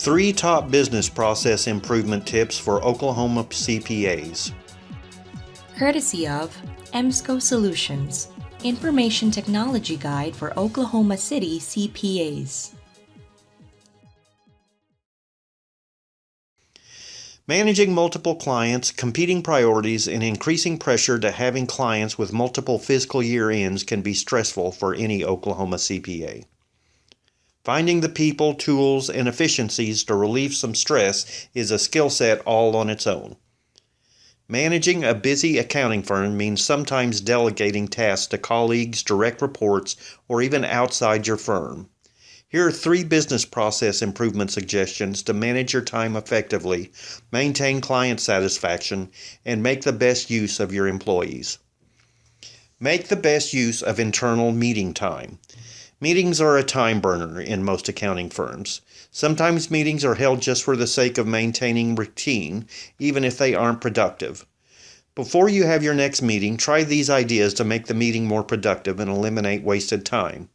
3 top business process improvement tips for Oklahoma CPAs. Courtesy of EMSCO Solutions, Information Technology Guide for Oklahoma City CPAs. Managing multiple clients, competing priorities, and increasing pressure to having clients with multiple fiscal year ends can be stressful for any Oklahoma CPA. Finding the people, tools, and efficiencies to relieve some stress is a skill set all on its own. Managing a busy accounting firm means sometimes delegating tasks to colleagues, direct reports, or even outside your firm. Here are 3 business process improvement suggestions to manage your time effectively, maintain client satisfaction, and make the best use of your employees. Make the best use of internal meeting time. Meetings are a time burner in most accounting firms. Sometimes meetings are held just for the sake of maintaining routine, even if they aren't productive. Before you have your next meeting, try these ideas to make the meeting more productive and eliminate wasted time.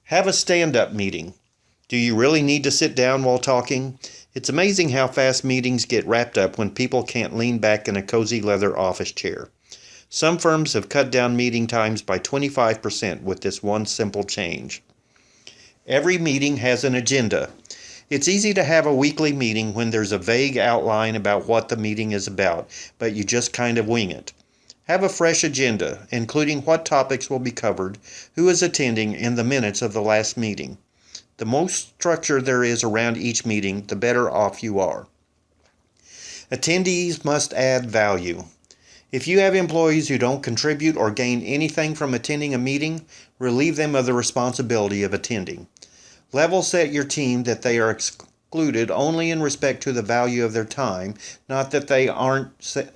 Have a stand-up meeting. Do you really need to sit down while talking? It's amazing how fast meetings get wrapped up when people can't lean back in a cozy leather office chair. Some firms have cut down meeting times by 25% with this one simple change. Every meeting has an agenda. It's easy to have a weekly meeting when there's a vague outline about what the meeting is about, but you just kind of wing it. Have a fresh agenda, including what topics will be covered, who is attending, and the minutes of the last meeting. The more structure there is around each meeting, the better off you are. Attendees must add value. If you have employees who don't contribute or gain anything from attending a meeting, relieve them of the responsibility of attending. Level set your team that they are excluded only in respect to the value of their time, not that they aren't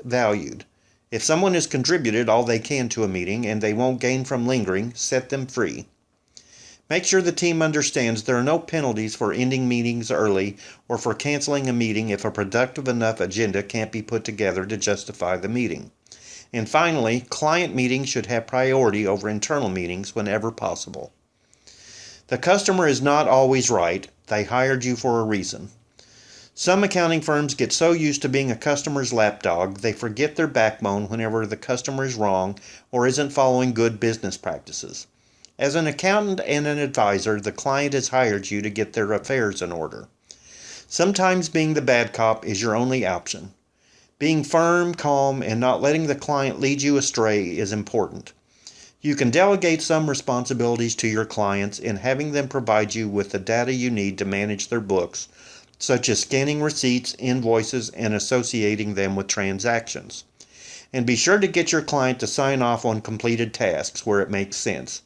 valued. If someone has contributed all they can to a meeting and they won't gain from lingering, set them free. Make sure the team understands there are no penalties for ending meetings early or for canceling a meeting if a productive enough agenda can't be put together to justify the meeting. And finally, client meetings should have priority over internal meetings whenever possible. The customer is not always right. They hired you for a reason. Some accounting firms get so used to being a customer's lapdog, they forget their backbone whenever the customer is wrong or isn't following good business practices. As an accountant and an advisor, the client has hired you to get their affairs in order. Sometimes being the bad cop is your only option. Being firm, calm, and not letting the client lead you astray is important. You can delegate some responsibilities to your clients in having them provide you with the data you need to manage their books, such as scanning receipts, invoices, and associating them with transactions. And be sure to get your client to sign off on completed tasks where it makes sense.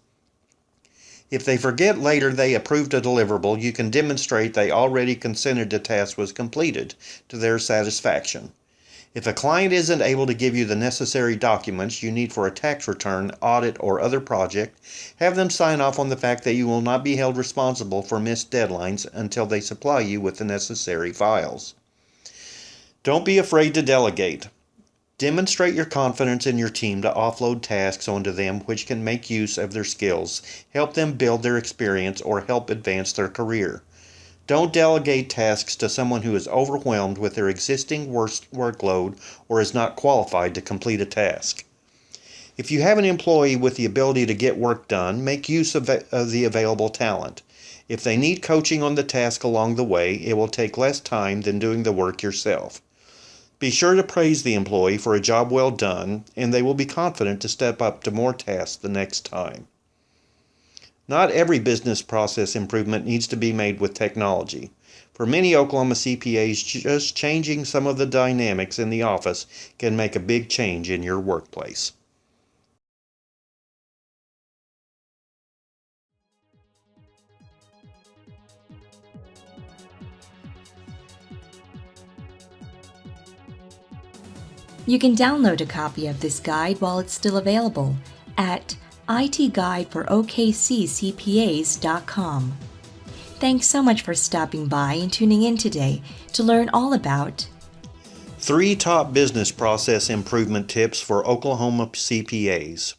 If they forget later they approved a deliverable, you can demonstrate they already consented the task was completed to their satisfaction. If a client isn't able to give you the necessary documents you need for a tax return, audit, or other project, have them sign off on the fact that you will not be held responsible for missed deadlines until they supply you with the necessary files. Don't be afraid to delegate. Demonstrate your confidence in your team to offload tasks onto them which can make use of their skills, help them build their experience, or help advance their career. Don't delegate tasks to someone who is overwhelmed with their existing workload or is not qualified to complete a task. If you have an employee with the ability to get work done, make use of the available talent. If they need coaching on the task along the way, it will take less time than doing the work yourself. Be sure to praise the employee for a job well done, and they will be confident to step up to more tasks the next time. Not every business process improvement needs to be made with technology. For many Oklahoma CPAs, just changing some of the dynamics in the office can make a big change in your workplace. You can download a copy of this guide while it's still available at itguideforokccpas.com. Thanks so much for stopping by and tuning in today to learn all about 3 top business process improvement tips for Oklahoma CPAs.